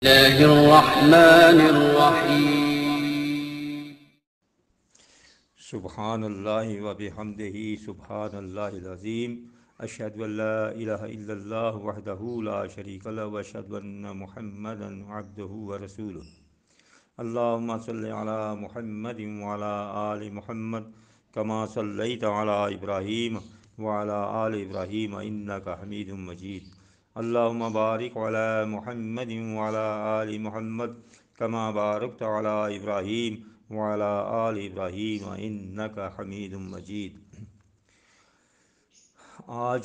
الله الرحمن الرحيم. سبحان اللہ وبحمدہ سبحان اللہ العظیم اشہد ان لا الہ الا اللہ وحدہ لا شریک لہ واشہد ان محمدا عبدہ ورسولہ اللہم صلی علی محمد وعلی آل محمد کما صلیت علی ابراہیم وعلی آل ابراہیم انک حمید مجید اللہم بارک علی محمد وعلی آل محمد کما بارکت علی ابراہیم وعلی آل ابراہیم انک حمید مجید۔ آج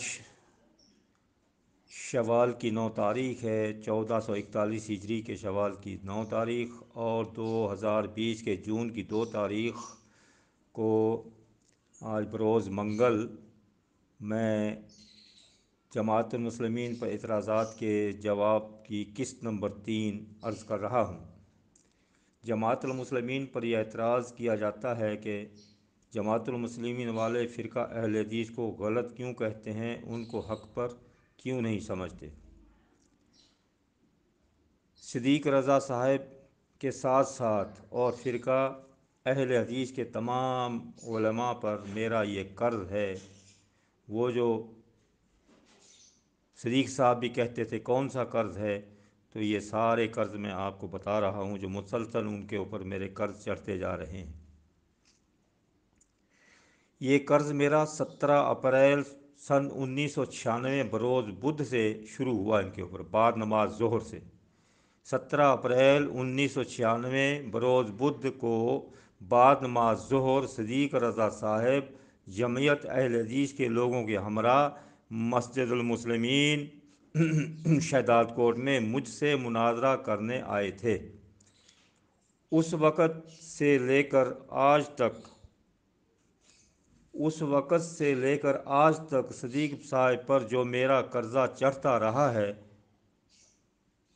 شوال کی 9 تاریخ ہے، 1441 ہجری کے شوال کی 9 تاریخ اور 2020 کے جون کی 2 تاریخ کو آج بروز منگل میں جماعت المسلمین پر اعتراضات کے جواب کی قسط نمبر 3 عرض کر رہا ہوں۔ جماعت المسلمین پر یہ اعتراض کیا جاتا ہے کہ جماعت المسلمین والے فرقہ اہل حدیث کو غلط کیوں کہتے ہیں، ان کو حق پر کیوں نہیں سمجھتے۔ صدیق رضا صاحب کے ساتھ ساتھ اور فرقہ اہل حدیث کے تمام علماء پر میرا یہ قرض ہے۔ وہ جو صدیق صاحب بھی کہتے تھے کون سا قرض ہے، تو یہ سارے قرض میں آپ کو بتا رہا ہوں جو مسلسل ان کے اوپر میرے قرض چڑھتے جا رہے ہیں۔ یہ قرض میرا 17 اپریل سن 1996 بروز بدھ سے شروع ہوا ان کے اوپر، بعد نماز ظہر سے۔ 17 اپریل 1996 بروز بدھ کو بعد نماز ظہر صدیق رضا صاحب جمعیت اہل حدیث کے لوگوں کے ہمراہ مسجد المسلمین شہداد کوٹ میں مجھ سے مناظرہ کرنے آئے تھے۔ اس وقت سے لے کر آج تک صدیق صاحب پر جو میرا قرضہ چڑھتا رہا ہے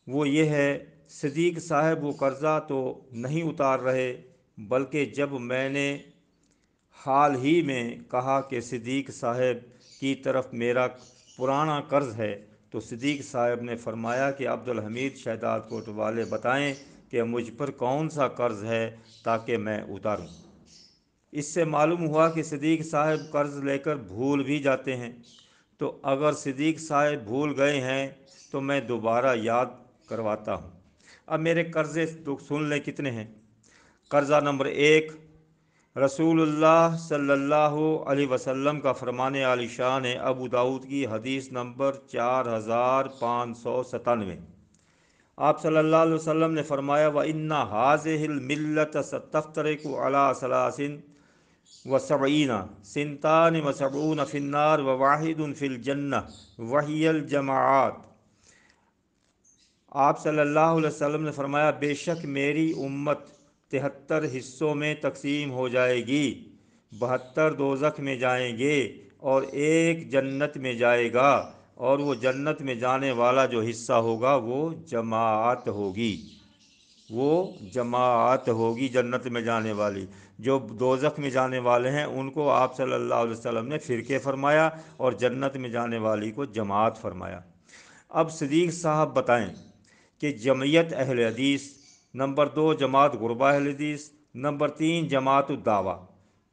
وہ یہ ہے، صدیق صاحب وہ قرضہ تو نہیں اتار رہے، بلکہ جب میں نے حال ہی میں کہا کہ صدیق صاحب کی طرف میرا پرانا قرض ہے تو صدیق صاحب نے فرمایا کہ عبدالحمید شہداد کوٹ والے بتائیں کہ مجھ پر کون سا قرض ہے تاکہ میں اتاروں۔ اس سے معلوم ہوا کہ صدیق صاحب قرض لے کر بھول بھی جاتے ہیں، تو اگر صدیق صاحب بھول گئے ہیں تو میں دوبارہ یاد کرواتا ہوں۔ اب میرے قرضے سن لیں کتنے ہیں۔ قرضہ نمبر 1، رسول اللہ صلی اللہ علیہ وسلم کا فرمان عالی شان ہے، ابو داؤد کی حدیث نمبر 4597۔ آپ صلی اللہ علیہ وسلم نے فرمایا وَإِنَّ هَٰذِهِ الْمِلَّةَ سَتَفْتَرِقُ عَلَىٰ 73 سنتان وسبعون فی النار وواحد فی الجنہ وہی الجماعات۔ آپ صلی اللہ علیہ وسلم نے فرمایا بے شک میری امت 73 حصوں میں تقسیم ہو جائے گی، 72 دوزخ میں جائیں گے اور ایک جنت میں جائے گا، اور وہ جنت میں جانے والا جو حصہ ہوگا وہ جماعت ہوگی جنت میں جانے والی۔ جو دوزخ میں جانے والے ہیں ان کو آپ صلی اللہ علیہ وسلم نے فرقے فرمایا اور جنت میں جانے والی کو جماعت فرمایا۔ اب صدیق صاحب بتائیں کہ جمعیت اہل حدیث، نمبر 2 جماعت غربا اہل حدیث، نمبر 3 جماعت الدعوہ،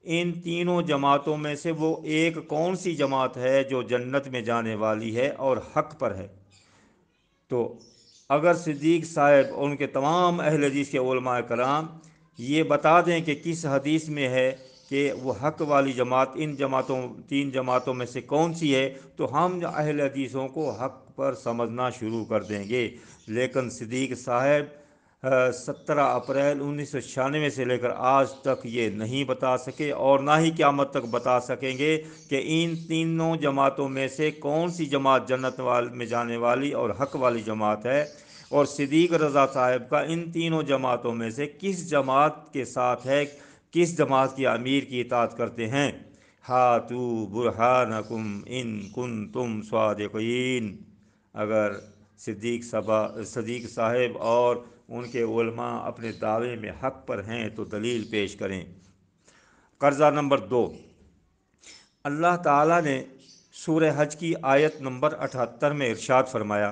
ان تینوں جماعتوں میں سے وہ ایک کون سی جماعت ہے جو جنت میں جانے والی ہے اور حق پر ہے؟ تو اگر صدیق صاحب اور ان کے تمام اہل حدیث کے علماء کرام یہ بتا دیں کہ کس حدیث میں ہے کہ وہ حق والی جماعت ان تین جماعتوں میں سے کون سی ہے، تو ہم اہل حدیثوں کو حق پر سمجھنا شروع کر دیں گے۔ لیکن صدیق صاحب 17 اپریل 1996 سے لے کر آج تک یہ نہیں بتا سکے اور نہ ہی قیامت تک بتا سکیں گے کہ ان تینوں جماعتوں میں سے کون سی جماعت جنت میں جانے والی اور حق والی جماعت ہے، اور صدیق رضا صاحب کا ان تینوں جماعتوں میں سے کس جماعت کے ساتھ ہے، کس جماعت کی امیر کی اطاعت کرتے ہیں۔ ہاتو برہانکم ان کنتم صادقین۔ اگر صدیق صاحب اور ان کے علماء اپنے دعوے میں حق پر ہیں تو دلیل پیش کریں۔ قرضہ نمبر 2، اللہ تعالیٰ نے سورہ حج کی آیت نمبر 78 میں ارشاد فرمایا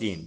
3,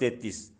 33,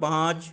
5,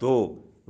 2,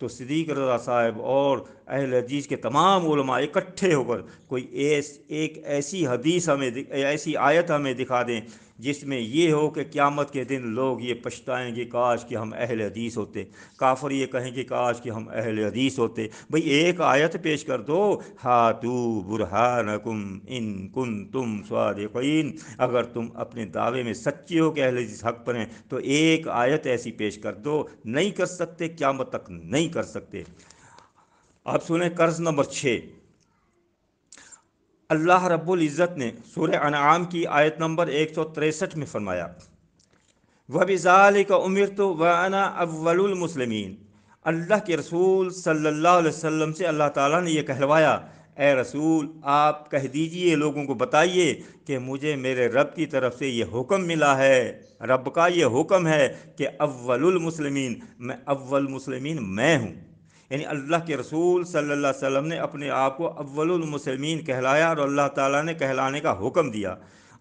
تو صدیق رضا صاحب اور اہل حدیث کے تمام علماء اکٹھے ہو کر کوئی ایک ایسی حدیث ہمیں ایسی آیت ہمیں دکھا دیں جس میں یہ ہو کہ قیامت کے دن لوگ یہ پچھتائیں گے کاش کہ ہم اہل حدیث ہوتے، کافر یہ کہیں کہ کاش کہ ہم اہل حدیث ہوتے۔ بھئی ایک آیت پیش کر دو، ہاتو برہانکم ان کنتم صادقین، اگر تم اپنے دعوے میں سچے ہو کہ اہل حدیث حق پر ہیں تو ایک آیت ایسی پیش کر دو۔ نہیں کر سکتے، قیامت تک نہیں کر سکتے۔ آپ سنیں قرض نمبر 6۔ اللہ رب العزت نے سورہ انعام کی آیت نمبر 163 میں فرمایا، وَبِذَالِكَ أُمِرْتُ وَأَنَا أَوَّلُ الْمُسْلِمِينَ۔ اللہ کے رسول صلی اللہ علیہ وسلم سے اللہ تعالیٰ نے یہ کہلوایا، اے رسول آپ کہہ دیجئے، لوگوں کو بتائیے کہ مجھے میرے رب کی طرف سے یہ حکم ملا ہے، رب کا یہ حکم ہے کہ اول المسلمین، میں اول مسلمین میں ہوں۔ یعنی اللہ کے رسول صلی اللہ علیہ وسلم نے اپنے آپ کو اول المسلمین کہلایا اور اللہ تعالیٰ نے کہلانے کا حکم دیا۔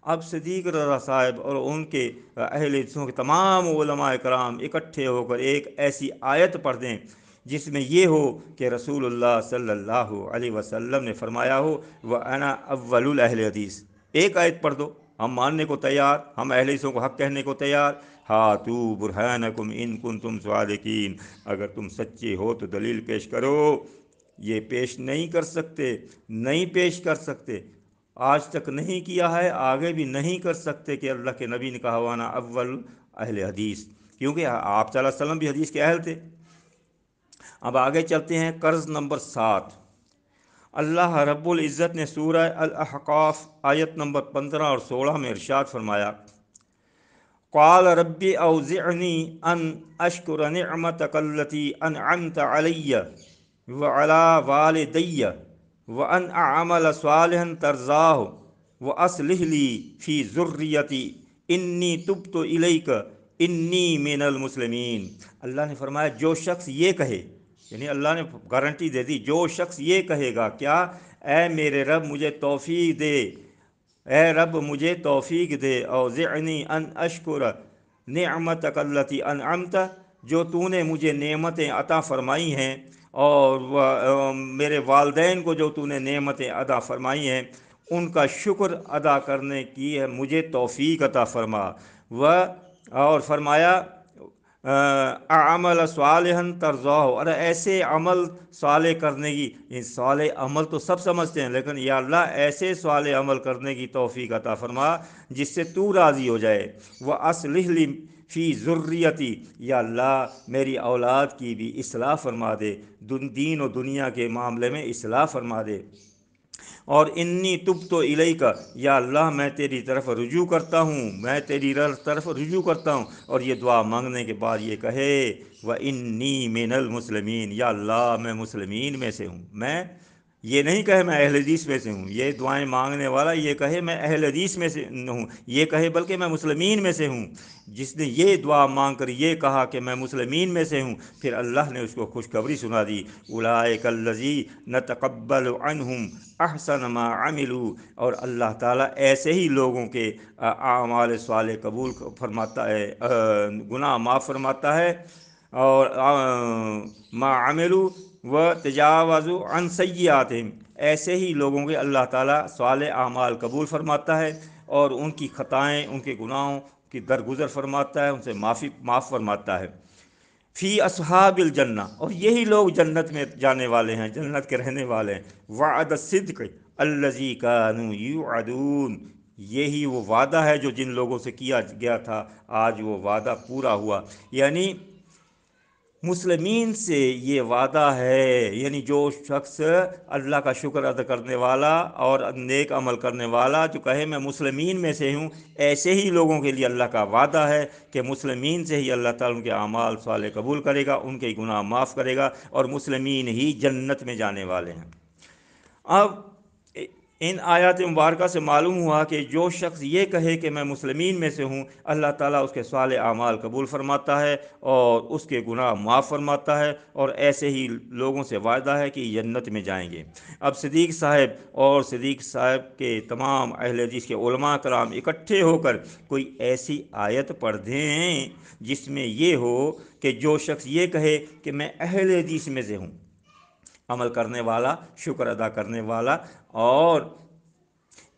اب صدیق رضا صاحب اور ان کے اہل حدیثوں کے تمام علماء کرام اکٹھے ہو کر ایک ایسی آیت پڑھ دیں جس میں یہ ہو کہ رسول اللہ صلی اللہ علیہ وسلم نے فرمایا ہو وَأَنَا أَوَّلُ الْأَهْلِ حدیث۔ ایک آیت پڑھ دو، ہم ماننے کو تیار، ہم اہل حدیثوں کو حق کہنے کو تیار۔ ہاتو برہانکم ان کنتم صادقین، اگر تم سچے ہو تو دلیل پیش کرو۔ یہ پیش نہیں کر سکتے، نہیں پیش کر سکتے، آج تک نہیں کیا ہے، آگے بھی نہیں کر سکتے کہ اللہ کے نبی نے کہا وانا اول اہل حدیث، کیونکہ آپ صلی اللہ علیہ وسلم بھی حدیث کے اہل تھے۔ اب آگے چلتے ہیں قرض نمبر 7۔ اللہ رب العزت نے سورہ الاحقاف آیت نمبر 15 اور 16 میں ارشاد فرمایا، قال رب اوزعنی ان اشکر نعمتک التی انعمت علی وعلی والدی وان اعمل صالحا ترضاہ واصلح لی فی ذریتی انی تبت الیک انی من المسلمین۔ اللہ نے فرمایا جو شخص یہ کہے، یعنی اللہ نے گارنٹی دے دی، جو شخص یہ کہے گا کیا، اے میرے رب مجھے توفیق دے، اے رب مجھے توفیق دے، اوزعنی ان اشکر نعمتک التی انعمت، جو تو نے مجھے نعمتیں عطا فرمائی ہیں اور میرے والدین کو جو تو نے نعمتیں عطا فرمائی ہیں ان کا شکر ادا کرنے کی ہے مجھے توفیق عطا فرما۔ اور فرمایا اعمل صالحا ترضاہ، اور ایسے عمل صالح کرنے کی، یہ صالح عمل تو سب سمجھتے ہیں لیکن یا اللہ ایسے صالح عمل کرنے کی توفیق عطا فرما جس سے تو راضی ہو جائے۔ وَأَصْلِحْ لِي فی ذریتی، یا اللہ میری اولاد کی بھی اصلاح فرما دے، دین و دنیا کے معاملے میں اصلاح فرما دے۔ اور انی تبت الیک، یا اللہ میں تیری طرف رجوع کرتا ہوں، میں تیری طرف رجوع کرتا ہوں۔ اور یہ دعا مانگنے کے بعد یہ کہے وانی من المسلمین، یا اللہ میں مسلمین میں سے ہوں۔ میں یہ نہیں کہے میں اہل حدیث میں سے ہوں، یہ دعائیں مانگنے والا یہ کہے میں اہل حدیث میں سے ہوں، یہ کہے بلکہ میں مسلمین میں سے ہوں۔ جس نے یہ دعا مانگ کر یہ کہا کہ میں مسلمین میں سے ہوں، پھر اللہ نے اس کو خوشخبری سنا دی، اولئک الذین نتقبل عنہم احسن ما عملوا، اور اللہ تعالیٰ ایسے ہی لوگوں کے اعمال صالح قبول فرماتا ہے، گناہ معاف فرماتا ہے، اور ما عملوا وتجاوزوا عن سیئاتہم، ایسے ہی لوگوں کے اللہ تعالیٰ صالح اعمال قبول فرماتا ہے اور ان کی خطائیں، ان کے گناہوں کی درگزر فرماتا ہے، ان سے معاف فرماتا ہے۔ فی اصحاب الجنہ، اور یہی لوگ جنت میں جانے والے ہیں، جنت کے رہنے والے ہیں۔ وعد الصدق الذی کانوا یوعدون، یہی وہ وعدہ ہے جو جن لوگوں سے کیا گیا تھا، آج وہ وعدہ پورا ہوا۔ یعنی مسلمین سے یہ وعدہ ہے، یعنی جو شخص اللہ کا شکر ادا کرنے والا اور نیک عمل کرنے والا جو کہے میں مسلمین میں سے ہوں، ایسے ہی لوگوں کے لیے اللہ کا وعدہ ہے کہ مسلمین سے ہی اللہ تعالیٰ ان کے اعمال صالح قبول کرے گا، ان کے گناہ معاف کرے گا، اور مسلمین ہی جنت میں جانے والے ہیں۔ اب ان آیات مبارکہ سے معلوم ہوا کہ جو شخص یہ کہے کہ میں مسلمین میں سے ہوں، اللہ تعالیٰ اس کے صالح اعمال قبول فرماتا ہے اور اس کے گناہ معاف فرماتا ہے، اور ایسے ہی لوگوں سے وعدہ ہے کہ جنت میں جائیں گے۔ اب صدیق صاحب اور صدیق صاحب کے تمام اہل حدیث کے علماء کرام اکٹھے ہو کر کوئی ایسی آیت پڑھ دیں جس میں یہ ہو کہ جو شخص یہ کہے کہ میں اہل حدیث میں سے ہوں، عمل کرنے والا، شکر ادا کرنے والا اور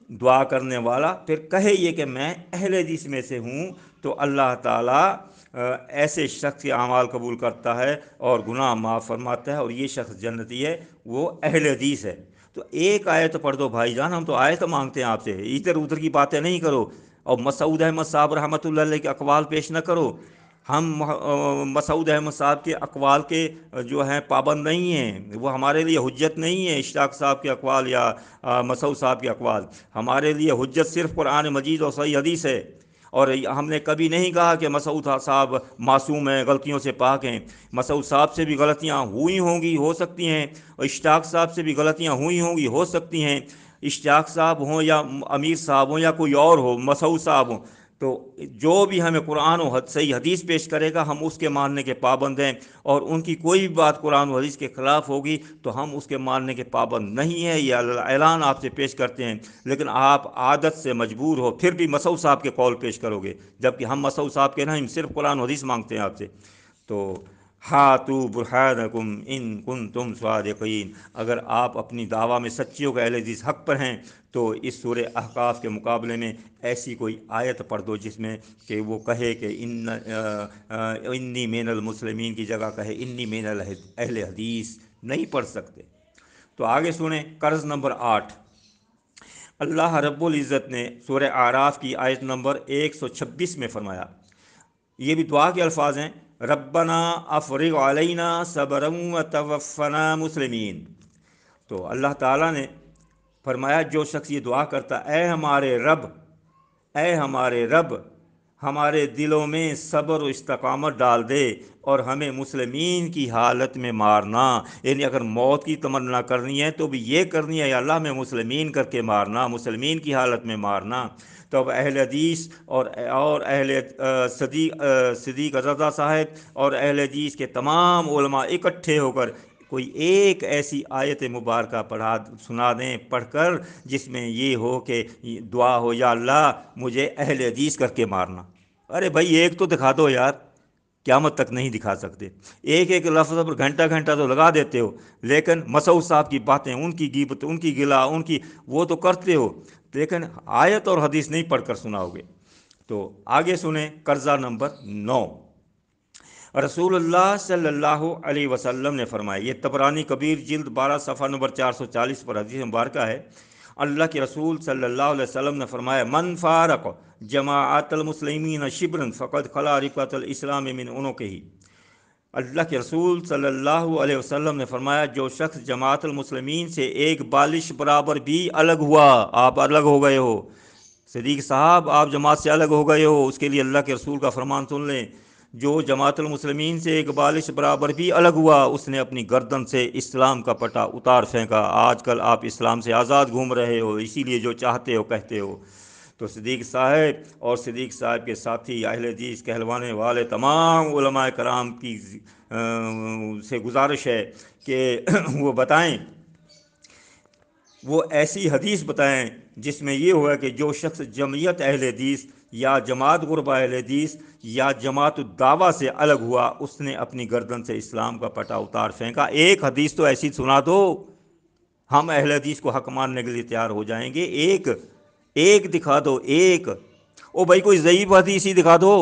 دعا کرنے والا، پھر کہے یہ کہ میں اہل حدیث میں سے ہوں، تو اللہ تعالیٰ ایسے شخص کے اعمال قبول کرتا ہے اور گناہ معاف فرماتا ہے، اور یہ شخص جنتی ہے، وہ اہل حدیث ہے۔ تو ایک آیت پڑھ دو بھائی جان، ہم تو آیت مانگتے ہیں آپ سے، ادھر ادھر کی باتیں نہیں کرو، اور مسعود احمد صاحب رحمۃ اللہ علیہ کے اقوال پیش نہ کرو۔ ہم مسعود احمد صاحب کے اقوال کے جو ہیں پابند نہیں ہیں، وہ ہمارے لیے حجت نہیں ہے، اشتاق صاحب کے اقوال یا مسعود صاحب کے اقوال۔ ہمارے لیے حجت صرف قرآن مجید اور صحیح حدیث ہے، اور ہم نے کبھی نہیں کہا کہ مسعود صاحب معصوم ہیں، غلطیوں سے پاک ہیں۔ مسعود صاحب سے بھی غلطیاں ہوئی ہوں گی، ہو سکتی ہیں، اور اشتاق صاحب سے بھی غلطیاں ہوئی ہوں گی، ہو سکتی ہیں۔ اشتاق صاحب ہوں یا امیر صاحب ہوں یا کوئی اور ہو، مسعود صاحب ہوں، تو جو بھی ہمیں قرآن و صحیح حدیث پیش کرے گا ہم اس کے ماننے کے پابند ہیں، اور ان کی کوئی بھی بات قرآن و حدیث کے خلاف ہوگی تو ہم اس کے ماننے کے پابند نہیں ہیں، یہ اعلان آپ سے پیش کرتے ہیں۔ لیکن آپ عادت سے مجبور ہو پھر بھی مسعود صاحب کے قول پیش کرو گے، جبکہ ہم مسعود صاحب کے نہیں، صرف قرآن و حدیث مانگتے ہیں آپ سے۔ تو ہاتوا برہانکم ان کنتم صادقین، اگر آپ اپنی دعویٰ میں سچی ہو کہ اہل حدیث حق پر ہیں، تو اس سورہ احقاف کے مقابلے میں ایسی کوئی آیت پڑھ دو جس میں کہ وہ کہے کہ انی من المسلمین کی جگہ کہے انی من اہل حدیث، نہیں پڑھ سکتے۔ تو آگے سنیں قرض نمبر 8۔ اللہ رب العزت نے سورہ اعراف کی آیت نمبر 126 میں فرمایا، یہ بھی دعا کے الفاظ ہیں، ربنا افرغ علینا صبرا وتوفنا مسلمین۔ تو اللہ تعالیٰ نے فرمایا جو شخص یہ دعا کرتا، اے ہمارے رب، اے ہمارے رب، ہمارے دلوں میں صبر و استقامت ڈال دے اور ہمیں مسلمین کی حالت میں مارنا، یعنی اگر موت کی تمنا کرنی ہے تو بھی یہ کرنی ہے، یا اللہ میں مسلمین کر کے مارنا، مسلمین کی حالت میں مارنا۔ تو اب اہل حدیث اور اہل صدیق رضا صاحب اور اہل حدیث کے تمام علماء اکٹھے ہو کر کوئی ایک ایسی آیت مبارکہ سنا دیں پڑھ کر جس میں یہ ہو کہ دعا ہو، یا اللہ مجھے اہل حدیث کر کے مارنا۔ ارے بھائی ایک تو دکھا دو یار، قیامت تک نہیں دکھا سکتے، ایک ایک لفظ پر گھنٹہ گھنٹہ تو لگا دیتے ہو، لیکن مسعود صاحب کی باتیں، ان کی غیبت، ان کی گلا، ان کی وہ تو کرتے ہو، لیکن آیت اور حدیث نہیں پڑھ کر سناؤ گے۔ تو آگے سنیں قرضہ نمبر 9۔ رسول اللہ صلی اللہ علیہ وسلم نے فرمایا، یہ طبرانی کبیر جلد 12 صفحہ نمبر 440 پر حدیث مبارکہ ہے، اللہ کے رسول صلی اللہ علیہ وسلم نے فرمایا، من فارق جماعت المسلمین شبرا فقد خلا رقۃ الاسلام من عنقہ۔ اللہ کے رسول صلی اللہ علیہ وسلم نے فرمایا، جو شخص جماعت المسلمین سے ایک بالش برابر بھی الگ ہوا، آپ الگ ہو گئے ہو، صدیق صاحب آپ جماعت سے الگ ہو گئے ہو، اس کے لیے اللہ کے رسول کا فرمان سن لیں، جو جماعت المسلمین سے ایک بالش برابر بھی الگ ہوا، اس نے اپنی گردن سے اسلام کا پٹا اتار پھینکا۔ آج کل آپ اسلام سے آزاد گھوم رہے ہو، اسی لیے جو چاہتے ہو کہتے ہو۔ تو صدیق صاحب اور صدیق صاحب کے ساتھی اہل حدیث کہلوانے والے تمام علماء کرام کی سے گزارش ہے کہ وہ بتائیں، وہ ایسی حدیث بتائیں جس میں یہ ہوا کہ جو شخص جمعیت اہل حدیث یا جماعت غربا اہل حدیث یا جماعت الدعوہ سے الگ ہوا، اس نے اپنی گردن سے اسلام کا پٹا اتار پھینکا۔ ایک حدیث تو ایسی سنا دو، ہم اہل حدیث کو حق ماننے کے لیے تیار ہو جائیں گے۔ ایک دکھا دو، ایک۔ او بھائی کوئی ضعیف حدیث ہی دکھا دو،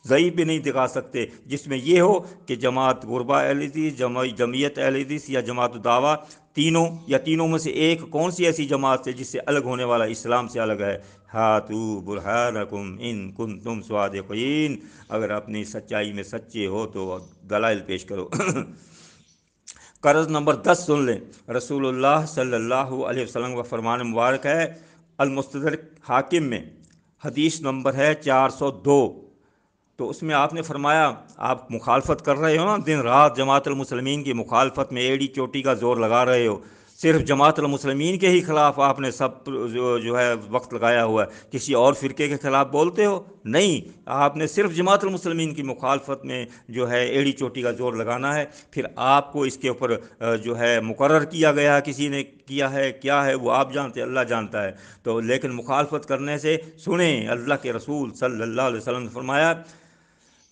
ضعیف بھی نہیں دکھا سکتے، جس میں یہ ہو کہ جماعت غربا اہل حدیث، جمعیت اہل حدیث یا جماعت الدعوہ، تینوں یا تینوں میں سے ایک کون سی ایسی جماعت ہے جس سے الگ ہونے والا اسلام سے الگ ہے؟ ہاتوا برہانکم ان کنتم صادقین، اگر اپنی سچائی میں سچے ہو تو دلائل پیش کرو۔ قرض نمبر 10 سن لیں، رسول اللہ صلی اللہ علیہ وسلم کا فرمان مبارک ہے، المستدرک حاکم میں حدیث نمبر ہے 402۔ تو اس میں آپ نے فرمایا، آپ مخالفت کر رہے ہو نا، دن رات جماعت المسلمین کی مخالفت میں ایڑی چوٹی کا زور لگا رہے ہو، صرف جماعت المسلمین کے ہی خلاف آپ نے سب جو ہے وقت لگایا ہوا ہے، کسی اور فرقے کے خلاف بولتے ہو؟ نہیں، آپ نے صرف جماعت المسلمین کی مخالفت میں جو ہے ایڑی چوٹی کا زور لگانا ہے. پھر آپ کو اس کے اوپر جو ہے مقرر کیا گیا، کسی نے کیا ہے، کیا ہے وہ آپ جانتے، اللہ جانتا ہے. تو لیکن مخالفت کرنے سے سنیں، اللہ کے رسول صلی اللہ علیہ وسلم نے فرمایا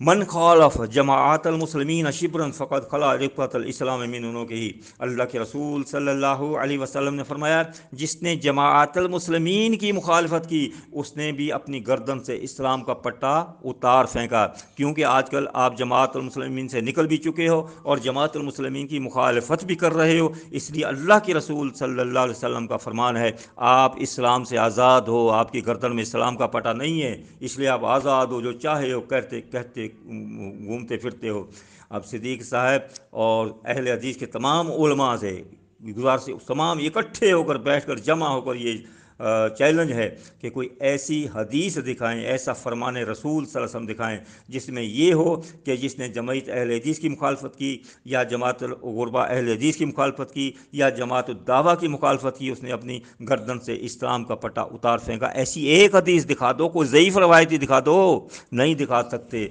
من خالف جماعت المسلمین شبرا فقد خلا رقۃ الاسلام من عنقہ. اللہ کے رسول صلی اللہ علیہ وسلم نے فرمایا جس نے جماعت المسلمین کی مخالفت کی اس نے بھی اپنی گردن سے اسلام کا پٹا اتار پھینکا. کیونکہ آج کل آپ جماعت المسلمین سے نکل بھی چکے ہو اور جماعت المسلمین کی مخالفت بھی کر رہے ہو. اس لیے اللہ کے رسول صلی اللہ علیہ وسلم کا فرمان ہے آپ اسلام سے آزاد ہو، آپ کی گردن میں اسلام کا پٹا نہیں ہے، اس لیے آپ آزاد ہو، جو چاہے ہو کہتے گھومتے پھرتے ہو. اب صدیق صاحب اور اہل حدیث کے تمام علماء سے گزارش، تمام اکٹھے ہو کر بیٹھ کر جمع ہو کر یہ چیلنج ہے کہ کوئی ایسی حدیث دکھائیں، ایسا فرمان رسول صلی اللہ علیہ وسلم دکھائیں جس میں یہ ہو کہ جس نے جماعت اہل حدیث کی مخالفت کی یا جماعت الغربا اہل حدیث کی مخالفت کی یا جماعت الدعوہ کی مخالفت کی، اس نے اپنی گردن سے اسلام کا پٹا اتار پھینکا. ایسی ایک حدیث دکھا دو، کوئی ضعیف روایتی دکھا دو. نہیں دکھا سکتے.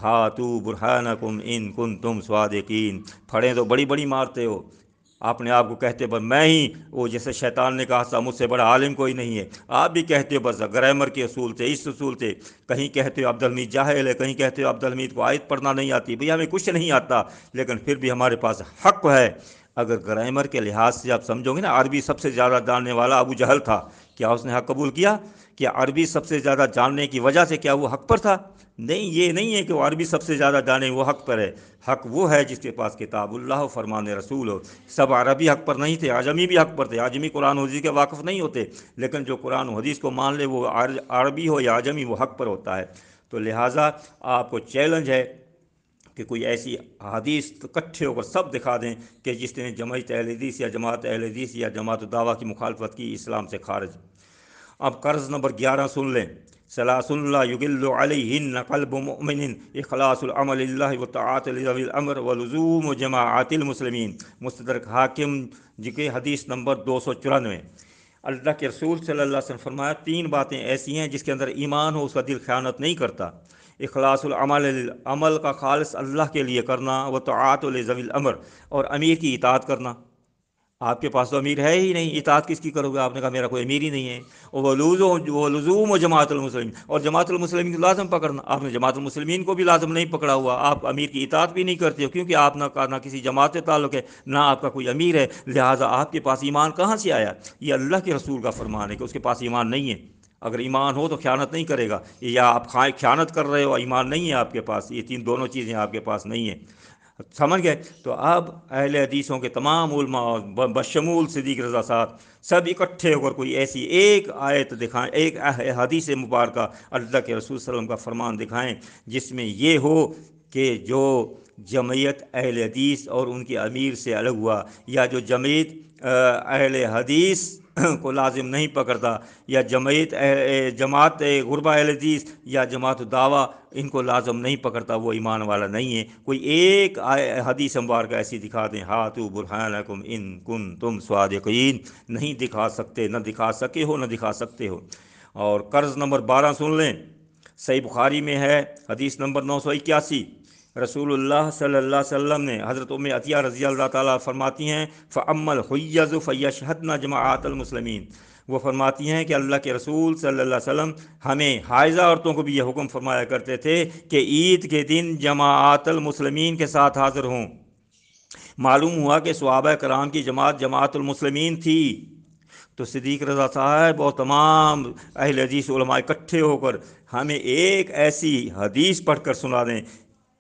ہاتو برہانکم ان کنتم صادقین. پھڑیں تو بڑی بڑی مارتے ہو، اپنے آپ کو کہتے بس میں ہی وہ، جیسے شیطان نے کہا تھا مجھ سے بڑا عالم کوئی نہیں ہے. آپ بھی کہتے ہو بس گرامر کے اصول تھے، اس اصول تھے. کہیں کہتے ہو عبدالحمید جاہل ہے، کہیں کہتے ہو عبدالحمید کو آیت پڑھنا نہیں آتی. بھئی ہمیں کچھ نہیں آتا لیکن پھر بھی ہمارے پاس حق ہے. اگر گرامر کے لحاظ سے آپ سمجھو گے نا، عربی سب سے زیادہ جاننے والا ابو جہل تھا، کیا اس نے حق قبول کیا؟ کیا عربی سب سے زیادہ جاننے کی وجہ سے کیا وہ حق پر تھا؟ نہیں، یہ نہیں ہے کہ وہ عربی سب سے زیادہ جانے وہ حق پر ہے. حق وہ ہے جس کے پاس کتاب اللہ و فرمان رسول ہو. سب عربی حق پر نہیں تھے، عجمی بھی حق پر تھے. عجمی قرآن و حدیث کے واقف نہیں ہوتے، لیکن جو قرآن و حدیث کو مان لے وہ عربی ہو یا عجمی وہ حق پر ہوتا ہے. تو لہٰذا آپ کو چیلنج ہے کہ کوئی ایسی حدیث اکٹھے ہو کر سب دکھا دیں کہ جس نے جماعت اہل حدیث یا جماعت اہل حدیث یا جماعت الدعوہ کی مخالفت کی، اسلام سے خارج. اب قرض نمبر 11 سن لیں. ثلاث لا یغل علیہن قلب مؤمن اخلاص العمل اللہ وطاعت لذوی الامر ولزوم جماعت المسلمین. مستدرک حاکم جی کے حدیث نمبر 294. اللہ کے رسول صلی اللہ علیہ وسلم فرمایا 3 باتیں ایسی ہیں جس کے اندر ایمان ہو، اس کا دل خیانت نہیں کرتا. اخلاص العمل، عمل کا خالص اللہ کے لیے کرنا، وطاعت لذوی الامر، اور امیر کی اطاعت کرنا. آپ کے پاس تو امیر ہے ہی نہیں، اطاعت کس کی کرو گے؟ آپ نے کہا میرا کوئی امیر ہی نہیں ہے. وہ لزوم و جماعت المسلمین، اور جماعت المسلمین کو لازم پکڑنا. آپ نے جماعت المسلمین کو بھی لازم نہیں پکڑا ہوا، آپ امیر کی اطاعت بھی نہیں کرتے ہو، کیونکہ آپ نہ کسی جماعت سے تعلق ہے، نہ آپ کا کوئی امیر ہے. لہٰذا آپ کے پاس ایمان کہاں سے آیا؟ یہ اللہ کے رسول کا فرمان ہے کہ اس کے پاس ایمان نہیں ہے. اگر ایمان ہو تو خیانت نہیں کرے گا، یا آپ خیانت کر رہے ہو، ایمان نہیں ہے آپ کے پاس. یہ دونوں چیزیں آپ کے پاس نہیں ہیں. سمجھ گئے؟ تو اب اہل حدیثوں کے تمام علماء بشمول صدیق رضا صاحب سب اکٹھے ہو کر کوئی ایسی ایک آیت دکھائیں، ایک حدیث مبارکہ اللہ کے رسول صلی اللہ علیہ وسلم کا فرمان دکھائیں جس میں یہ ہو کہ جو جمعیت اہل حدیث اور ان کے امیر سے الگ ہوا، یا جو جمعیت اہل حدیث کو لازم نہیں پکڑتا، یا جماعت غربا اہل حدیث یا جماعت الدعوہ ان کو لازم نہیں پکڑتا، وہ ایمان والا نہیں ہے. کوئی ایک حدیث مبارکہ ایسی دکھا دیں، ہاتو برہانکم ان کنتم صادقین. نہیں دکھا سکتے، نہ دکھا سکے ہو، نہ دکھا سکتے ہو. اور قرض نمبر 12 سن لیں. صحیح بخاری میں ہے حدیث نمبر 981. رسول اللہ صلی اللہ علیہ وسلم نے، حضرت ام عطیہ رضی اللہ تعالیٰ فرماتی ہیں فَأَمَّا الْحُيَّضُ فَيَشْهَدْنَ جَمَاعَةَ الْمُسْلِمِينَ. وہ فرماتی ہیں کہ اللہ کے رسول صلی اللہ علیہ وسلم ہمیں حائضہ عورتوں کو بھی یہ حکم فرمایا کرتے تھے کہ عید کے دن جماعت المسلمین کے ساتھ حاضر ہوں. معلوم ہوا کہ صحابہ کرام کی جماعت المسلمین تھی. تو صدیق رضا صاحب اور تمام اہل حدیث علماء اکٹھے ہو کر ہمیں ایک ایسی حدیث پڑھ کر سنا دیں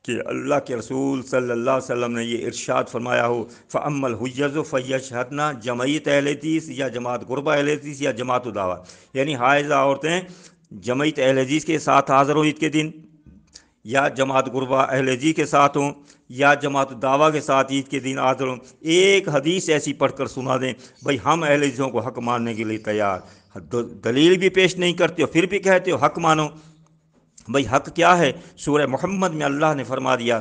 کہ اللہ کے رسول صلی اللہ علیہ وسلم نے یہ ارشاد فرمایا ہو فَأَمَّا الْحُيَّضُ فَيَشْهَدْنَ جمعیت اہل حدیث یا جماعت غربا اہل حدیث یا جماعت الدعوہ. یعنی حائضہ عورتیں جمعیت اہل حدیث کے ساتھ حاضر ہوں عید کے دن، یا جماعت غربا اہل حدیث کے ساتھ ہوں، یا جماعت الدعوہ کے ساتھ عید کے دن حاضر ہوں. ایک حدیث ایسی پڑھ کر سنا دیں. بھائی ہم اہل حدیثوں کو حق ماننے کے لیے تیار، دلیل بھی پیش نہیں کرتے ہو، پھر بھی کہتے ہو حق مانو. بھئی حق کیا ہے؟ سورہ محمد میں اللہ نے فرما دیا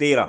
13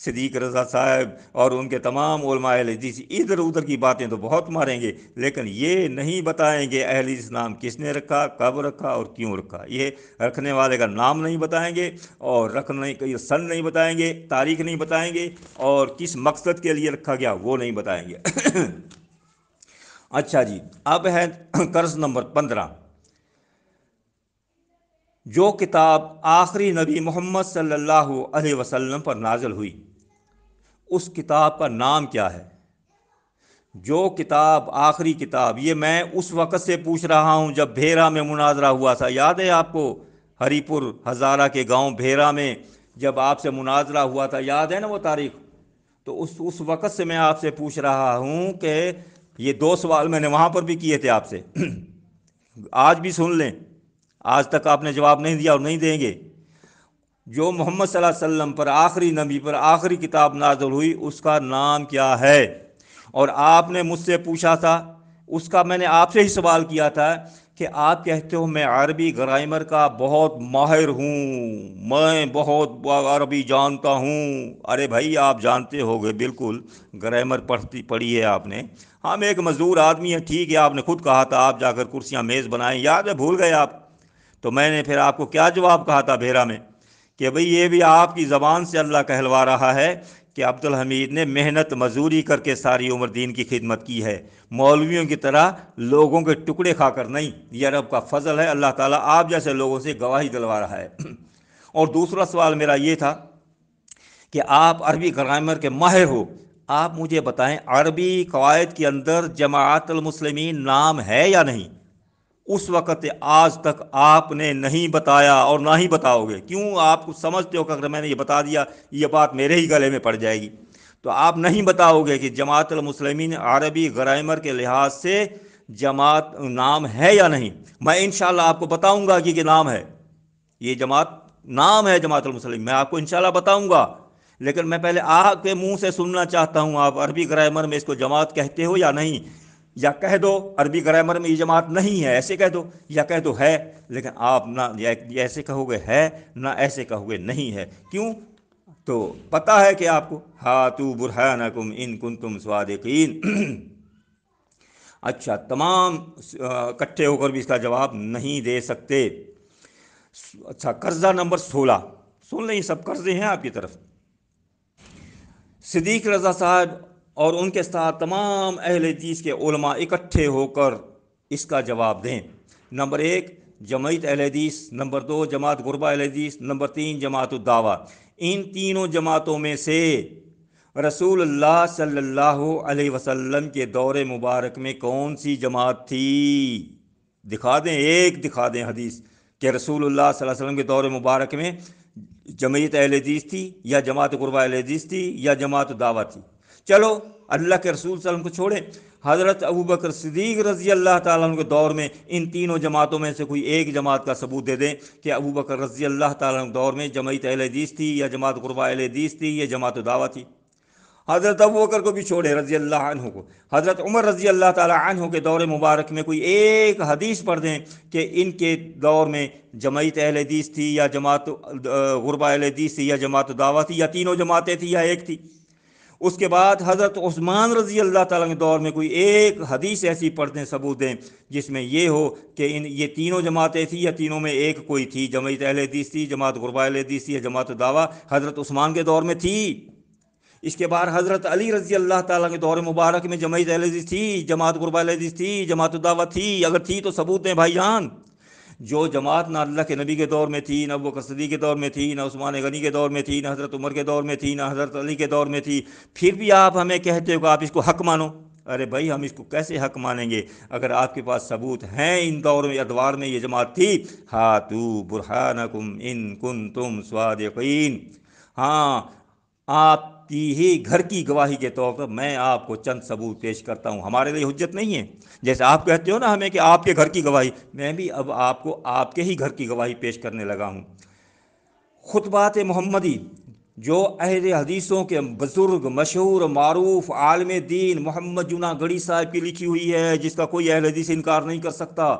صدیق رضا صاحب اور ان کے تمام علماء اہل حدیث ادھر ادھر کی باتیں تو بہت ماریں گے، لیکن یہ نہیں بتائیں گے اہل حدیث نام کس نے رکھا، کب رکھا اور کیوں رکھا۔ یہ رکھنے والے کا نام نہیں بتائیں گے، اور رکھنے کا سن نہیں بتائیں گے، تاریخ نہیں بتائیں گے، اور کس مقصد کے لیے رکھا گیا وہ نہیں بتائیں گے۔ اچھا جی، اب ہے قرض نمبر 15۔ جو کتاب آخری نبی محمد صلی اللہ علیہ وسلم پر نازل ہوئی، اس کتاب کا نام کیا ہے؟ جو کتاب آخری کتاب، یہ میں اس وقت سے پوچھ رہا ہوں جب بھیرا میں مناظرہ ہوا تھا، یاد ہے آپ کو؟ ہری پور ہزارہ کے گاؤں بھیرا میں جب آپ سے مناظرہ ہوا تھا، یاد ہے نا وہ تاریخ؟ تو اس وقت سے میں آپ سے پوچھ رہا ہوں کہ یہ 2 سوال میں نے وہاں پر بھی کیے تھے آپ سے۔ آج بھی سن لیں، آج تک آپ نے جواب نہیں دیا اور نہیں دیں گے۔ جو محمد صلی اللہ علیہ وسلم پر آخری نبی پر آخری کتاب نازل ہوئی، اس کا نام کیا ہے؟ اور آپ نے مجھ سے پوچھا تھا، اس کا میں نے آپ سے ہی سوال کیا تھا کہ آپ کہتے ہو میں عربی گرامر کا بہت ماہر ہوں، میں بہت عربی جانتا ہوں۔ ارے بھائی آپ جانتے ہو گے، بالکل گرامر پڑھی ہے آپ نے۔ ہم ایک مزدور آدمی ہیں، ٹھیک ہے، آپ نے خود کہا تھا آپ جا کر کرسیاں میز بنائیں، یاد ہے؟ بھول گئے آپ؟ تو میں نے پھر آپ کو کیا جواب کہا تھا بھیرا میں؟ کہ بھئی یہ بھی آپ کی زبان سے اللہ کہلوا رہا ہے کہ عبد الحمید نے محنت مزدوری کر کے ساری عمر دین کی خدمت کی ہے، مولویوں کی طرح لوگوں کے ٹکڑے کھا کر نہیں۔ یہ رب کا فضل ہے، اللہ تعالیٰ آپ جیسے لوگوں سے گواہی دلوا رہا ہے۔ اور دوسرا سوال میرا یہ تھا کہ آپ عربی گرامر کے ماہر ہو، آپ مجھے بتائیں عربی قواعد کے اندر جماعت المسلمین نام ہے یا نہیں؟ اس وقت آج تک آپ نے نہیں بتایا اور نہ ہی بتاؤ گے۔ کیوں؟ آپ کو سمجھتے ہو کہ اگر میں نے یہ بتا دیا یہ بات میرے ہی گلے میں پڑ جائے گی، تو آپ نہیں بتاؤ گے کہ جماعت المسلمین عربی گرامر کے لحاظ سے جماعت نام ہے یا نہیں۔ میں انشاءاللہ آپ کو بتاؤں گا کہ نام ہے، یہ جماعت نام ہے جماعت المسلمین، میں آپ کو انشاءاللہ بتاؤں گا، لیکن میں پہلے آپ کے منہ سے سننا چاہتا ہوں آپ عربی گرامر میں اس کو جماعت کہتے ہو یا نہیں؟ یا کہہ دو عربی گرامر میں یہ جماعت نہیں ہے، ایسے کہہ دو، یا کہہ دو ہے، لیکن آپ نہ ایسے کہو گے ہے، نہ ایسے کہو گے نہیں ہے۔ کیوں؟ تو پتہ ہے کہ آپ کو ہاتو برہانکم ان کنتم صادقین۔ اچھا، تمام اکٹھے ہو کر بھی اس کا جواب نہیں دے سکتے۔ اچھا، قرضہ نمبر 16 سن لیں، یہ سب قرضے ہیں آپ کی طرف۔ صدیق رضا صاحب اور ان کے ساتھ تمام اہل حدیث کے علماء اکٹھے ہو کر اس کا جواب دیں۔ نمبر 1 جمعیت اہل حدیث، نمبر 2 جماعت غربا اہل حدیث، نمبر 3 جماعت الدعوہ۔ ان تینوں جماعتوں میں سے رسول اللہ صلی اللہ علیہ وسلم کے دور مبارک میں کون سی جماعت تھی؟ دکھا دیں، ایک دکھا دیں حدیث کہ رسول اللہ صلی اللہ علیہ وسلم کے دور مبارک میں جمعیت اہل حدیث تھی، یا جماعت قربہ اہل حدیث تھی، یا جماعت دعوت تھی۔ چلو اللہ کے رسول صلی اللہ علیہ وسلم کو چھوڑیں، حضرت ابوبکر صدیق رضی اللہ تعالیٰ عنہ کے دور میں ان تینوں جماعتوں میں سے کوئی ایک جماعت کا ثبوت دے دیں کہ ابوبکر رضی اللہ تعالیٰ عنہ کے دور میں جمعیت اہل حدیث تھی، یا جماعت قربہ اہل حدیث تھی، یا جماعت دعوت تھی۔ حضرت ابوبکر کو بھی چھوڑے رضی اللہ عنہ کو، حضرت عمر رضی اللہ تعالیٰ عنہ کے دور مبارک میں کوئی ایک حدیث پڑھ دیں کہ ان کے دور میں جمعیت اہل حدیث تھی، یا جماعت غربہ اہل حدیث تھی، یا جماعت دعوت تھی، یا تینوں جماعتیں تھیں، یا ایک تھی۔ اس کے بعد حضرت عثمان رضی اللہ تعالیٰ کے دور میں کوئی ایک حدیث ایسی پڑھ دیں، ثبوت دیں جس میں یہ ہو کہ یہ تینوں جماعتیں تھیں، یا تینوں میں ایک کوئی تھی، جمعیت اہل حدیث تھی، جماعت غربہ اہل حدیث تھی، یا جماعت دعویٰ حضرت عثمان کے دور میں تھی۔ اس کے بعد حضرت علی رضی اللہ تعالیٰ کے دور مبارک میں جمعیت اہل حدیث تھی، جماعت قربہ اہل حدیث تھی، جماعت دعوت تھی؟ اگر تھی تو ثبوت دیں بھائی جان۔ جو جماعت نہ اللہ کے نبی کے دور میں تھی، نہ ابوبکر صدیق کے دور میں تھی، نہ عثمان غنی کے دور میں تھی، نہ حضرت عمر کے دور میں تھی، نہ حضرت علی کے دور میں تھی، پھر بھی آپ ہمیں کہتے ہو کہ آپ اس کو حق مانو۔ ارے بھائی ہم اس کو کیسے حق مانیں گے اگر آپ کے پاس ثبوت ہیں ان دور میں ادوار میں یہ جماعت تھی؟ ہاتو برہانکم ان کنتم صادقین۔ ہاں، آپ کی ہی گھر کی گواہی کے طور پر میں آپ کو چند ثبوت پیش کرتا ہوں، ہمارے لیے حجت نہیں ہے۔ جیسے آپ کہتے ہو نا ہمیں کہ آپ کے گھر کی گواہی، میں بھی اب آپ کو آپ کے ہی گھر کی گواہی پیش کرنے لگا ہوں۔ خطبات محمدی جو اہل حدیثوں کے بزرگ مشہور معروف عالم دین محمد جناح گڑھی صاحب کی لکھی ہوئی ہے، جس کا کوئی اہل حدیث انکار نہیں کر سکتا،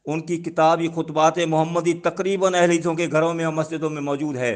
ان کی کتاب یہ خطبات محمدی تقریباً اہل حدیثوں کے گھروں میں اور مسجدوں میں موجود ہے۔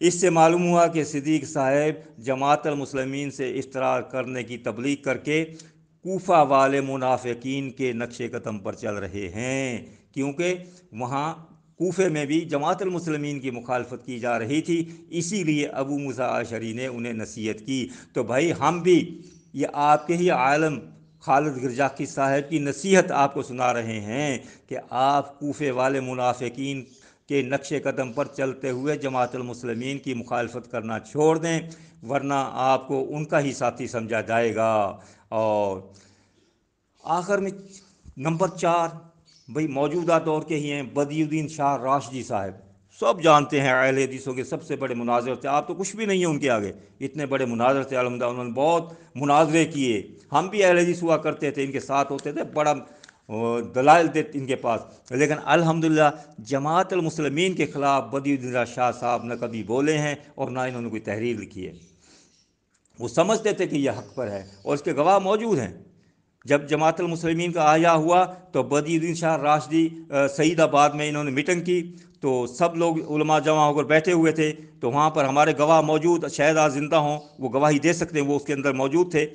اس سے معلوم ہوا کہ صدیق صاحب جماعت المسلمین سے اشتراک کرنے کی تبلیغ کر کے کوفہ والے منافقین کے نقش قدم پر چل رہے ہیں، کیونکہ وہاں کوفے میں بھی جماعت المسلمین کی مخالفت کی جا رہی تھی، اسی لیے ابو موسیٰ اشعری نے انہیں نصیحت کی۔ تو بھائی ہم بھی یہ آپ کے ہی عالم خالد گرجاقی صاحب کی نصیحت آپ کو سنا رہے ہیں کہ آپ کوفے والے منافقین کے نقش قدم پر چلتے ہوئے جماعت المسلمین کی مخالفت کرنا چھوڑ دیں، ورنہ آپ کو ان کا ہی ساتھی سمجھا جائے گا۔ اور آخر میں نمبر 4، بھئی موجودہ دور کے ہی ہیں بدی الدین شاہ راشدی صاحب، سب جانتے ہیں اہل حدیثوں کے سب سے بڑے مناظر تھے، آپ تو کچھ بھی نہیں ہیں ان کے آگے، اتنے بڑے مناظر تھے الحمدللہ، انہوں نے بہت مناظرے کیے، ہم بھی اہل حدیث ہوا کرتے تھے، ان کے ساتھ ہوتے تھے، بڑا دلائل تھے ان کے پاس، لیکن الحمدللہ جماعت المسلمین کے خلاف بدی الدین شاہ صاحب نہ کبھی بولے ہیں اور نہ انہوں نے کوئی تحریر لکھی ہے۔ وہ سمجھتے تھے کہ یہ حق پر ہے اور اس کے گواہ موجود ہیں۔ جب جماعت المسلمین کا آیا ہوا تو بدی الدین شاہ راشدی سعید آباد میں انہوں نے میٹنگ کی، تو سب لوگ علماء جمع ہو کر بیٹھے ہوئے تھے، تو وہاں پر ہمارے گواہ موجود، شاید آج زندہ ہوں وہ گواہی دے سکتے ہیں، وہ اس کے اندر موجود تھے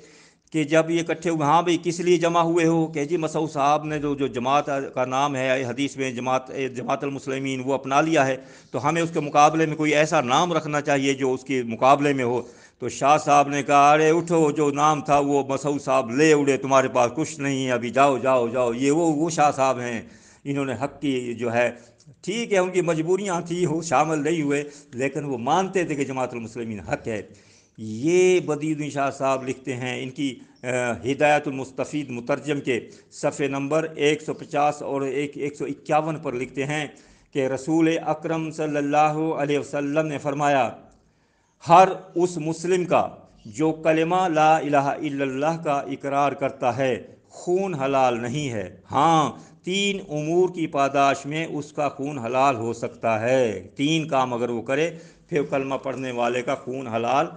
کہ جب یہ اکٹھے ہوئے، ہاں بھئی کس لیے جمع ہوئے ہو، کہ جی مسعود صاحب نے جو جماعت کا نام ہے حدیث میں جماعت المسلمین وہ اپنا لیا ہے، تو ہمیں اس کے مقابلے میں کوئی ایسا نام رکھنا چاہیے جو اس کے مقابلے میں ہو۔ تو شاہ صاحب نے کہا ارے اٹھو، جو نام تھا وہ مسعود صاحب لے اڑے، تمہارے پاس کچھ نہیں ہے ابھی، جاؤ جاؤ جاؤ، یہ وہ شاہ صاحب ہیں، انہوں نے حق کی جو ہے، ٹھیک ہے ان کی مجبوریاں تھیں، وہ شامل نہیں ہوئے، لیکن وہ مانتے تھے کہ جماعت المسلمین حق ہے۔ یہ بدی الدین شاہ صاحب لکھتے ہیں، ان کی ہدایت المستفید مترجم کے صفحے نمبر 150 اور 151 پر لکھتے ہیں کہ رسول اکرم صلی اللہ علیہ وسلم نے فرمایا، ہر اس مسلم کا جو کلمہ لا الہ الا اللہ کا اقرار کرتا ہے خون حلال نہیں ہے، ہاں 3 امور کی پاداش میں اس کا خون حلال ہو سکتا ہے، 3 کام اگر وہ کرے پھر کلمہ پڑھنے والے کا خون حلال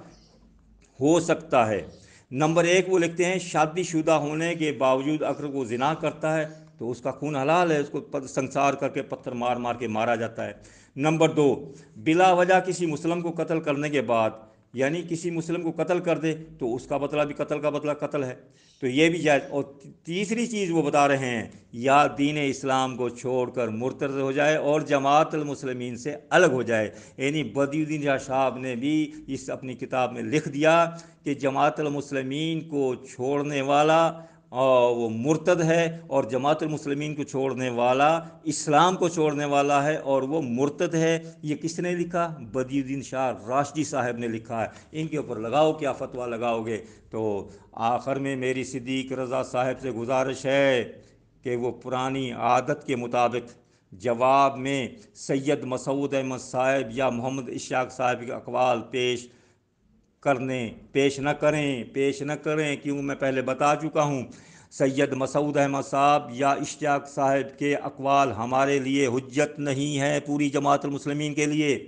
ہو سکتا ہے۔ نمبر 1 وہ لکھتے ہیں شادی شدہ ہونے کے باوجود اگر وہ زنا کرتا ہے تو اس کا خون حلال ہے، اس کو سنسار کر کے پتھر مار مار کے مارا جاتا ہے۔ نمبر 2، بلا وجہ کسی مسلم کو قتل کرنے کے بعد، یعنی کسی مسلم کو قتل کر دے تو اس کا بدلہ بھی قتل کا بدلہ قتل ہے، تو یہ بھی جائز۔ اور تیسری چیز وہ بتا رہے ہیں، یا دین اسلام کو چھوڑ کر مرتد ہو جائے اور جماعت المسلمین سے الگ ہو جائے۔ یعنی بدی الدین شاہ صاحب نے بھی اس اپنی کتاب میں لکھ دیا کہ جماعت المسلمین کو چھوڑنے والا وہ مرتد ہے، اور جماعت المسلمین کو چھوڑنے والا اسلام کو چھوڑنے والا ہے اور وہ مرتد ہے۔ یہ کس نے لکھا؟ بدی الدین شاہ راشدی صاحب نے لکھا ہے۔ ان کے اوپر لگاؤ کیا فتویٰ لگاؤ گے؟ تو آخر میں میری صدیق رضا صاحب سے گزارش ہے کہ وہ پرانی عادت کے مطابق جواب میں سید مسعود احمد صاحب یا محمد اشاق صاحب کے اقوال پیش نہ کریں کیوں میں پہلے بتا چکا ہوں، سید مسعود احمد صاحب یا اشتیاق صاحب کے اقوال ہمارے لیے حجت نہیں ہے پوری جماعت المسلمین کے لیے۔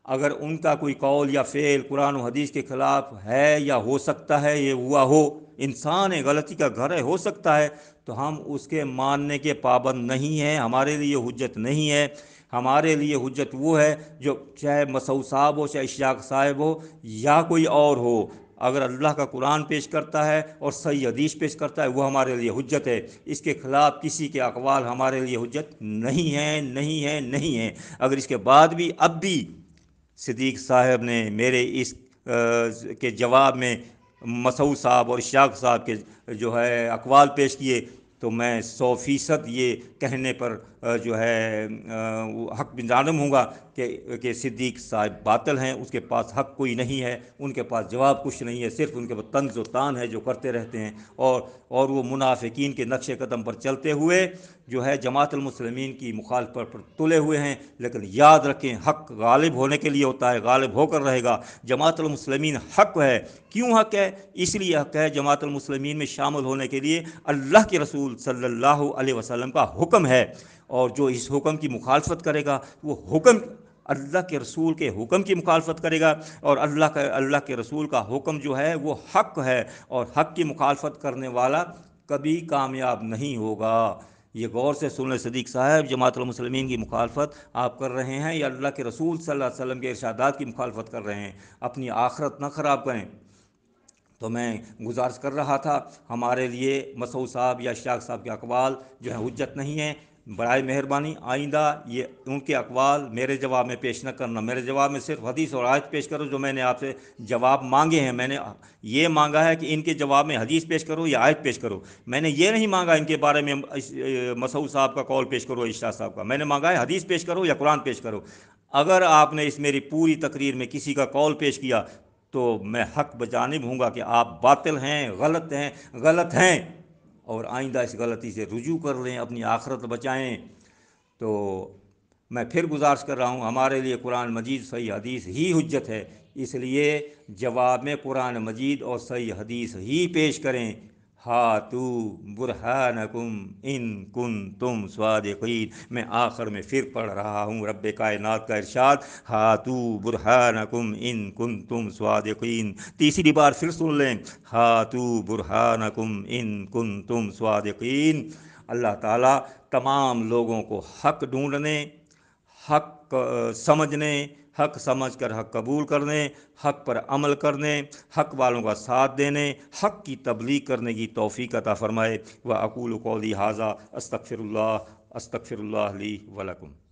اگر ان کا کوئی قول یا فعل قرآن و حدیث کے خلاف ہے یا ہو سکتا ہے، یہ ہوا ہو، انسان ہے، غلطی کا گھر ہے، ہو سکتا ہے، تو ہم اس کے ماننے کے پابند نہیں ہیں، ہمارے لیے حجت نہیں ہے۔ ہمارے لیے حجت وہ ہے جو چاہے مسعود صاحب ہو، چاہے اشتیاق صاحب ہو یا کوئی اور ہو، اگر اللہ کا قرآن پیش کرتا ہے اور صحیح حدیث پیش کرتا ہے وہ ہمارے لیے حجت ہے۔ اس کے خلاف کسی کے اقوال ہمارے لیے حجت نہیں ہے۔ اگر اس کے بعد بھی اب بھی صدیق صاحب نے میرے اس کے جواب میں مسعود صاحب اور اشتیاق صاحب کے جو ہے اقوال پیش کیے، تو میں 100% یہ کہنے پر جو ہے حق بجانب ہوں گا کہ صدیق صاحب باطل ہیں، اس کے پاس حق کوئی نہیں ہے، ان کے پاس جواب کچھ نہیں ہے، صرف ان کے پاس طنز و تان ہے جو کرتے رہتے ہیں، اور وہ منافقین کے نقش قدم پر چلتے ہوئے جو ہے جماعت المسلمین کی مخالفت پر تلے ہوئے ہیں۔ لیکن یاد رکھیں حق غالب ہونے کے لیے ہوتا ہے، غالب ہو کر رہے گا۔ جماعت المسلمین حق ہے، کیوں حق ہے؟ اس لیے حق ہے جماعت المسلمین میں شامل ہونے کے لیے اللہ کے رسول صلی اللہ علیہ وسلم کا حکم ہے، اور جو اس حکم کی مخالفت کرے گا وہ حکم اللہ کے رسول کے حکم کی مخالفت کرے گا، اور اللہ کے رسول کا حکم جو ہے وہ حق ہے، اور حق کی مخالفت کرنے والا کبھی کامیاب نہیں ہوگا۔ یہ غور سے سن لیں صدیق صاحب، جماعت المسلمین کی مخالفت آپ کر رہے ہیں یا اللہ کے رسول صلی اللہ علیہ وسلم کے ارشادات کی مخالفت کر رہے ہیں، اپنی آخرت نہ خراب کریں۔ تو میں گزارش کر رہا تھا، ہمارے لیے مسعود صاحب یا اشتیاق صاحب کے اقوال جو ہیں حجت نہیں ہیں، برائے مہربانی آئندہ یہ ان کے اقوال میرے جواب میں پیش نہ کرنا، میرے جواب میں صرف حدیث اور آیت پیش کرو جو میں نے آپ سے جواب مانگے ہیں۔ میں نے یہ مانگا ہے کہ ان کے جواب میں حدیث پیش کرو یا آیت پیش کرو، میں نے یہ نہیں مانگا ان کے بارے میں مسعود صاحب کا قول پیش کرو، اشتیاق صاحب کا، میں نے مانگا ہے حدیث پیش کرو یا قرآن پیش کرو۔ اگر آپ نے اس میری پوری تقریر میں کسی کا قول پیش کیا تو میں حق بجانب ہوں گا کہ آپ باطل ہیں، غلط ہیں، اور آئندہ اس غلطی سے رجوع کر لیں، اپنی آخرت بچائیں۔ تو میں پھر گزارش کر رہا ہوں، ہمارے لیے قرآن مجید صحیح حدیث ہی حجت ہے، اس لیے جواب میں قرآن مجید اور صحیح حدیث ہی پیش کریں۔ ہاتو برہانکم ان کنتم صادقین۔ میں آخر میں پھر پڑھ رہا ہوں رب کائنات کا ارشاد، ہاتو برہانکم ان کنتم صادقین۔ تیسری بار پھر سن لیں، ہاتو برہانکم ان کنتم صادقین۔ اللہ تعالیٰ تمام لوگوں کو حق ڈھونڈنے، حق سمجھنے، حق سمجھ کر حق قبول کرنے، حق پر عمل کرنے، حق والوں کا ساتھ دینے، حق کی تبلیغ کرنے کی توفیق عطا فرمائے۔ وَأَقُولُ قَوْلِي هَٰذَا أَسْتَغْفِرُ اللَّهَ لی وَلَکُم۔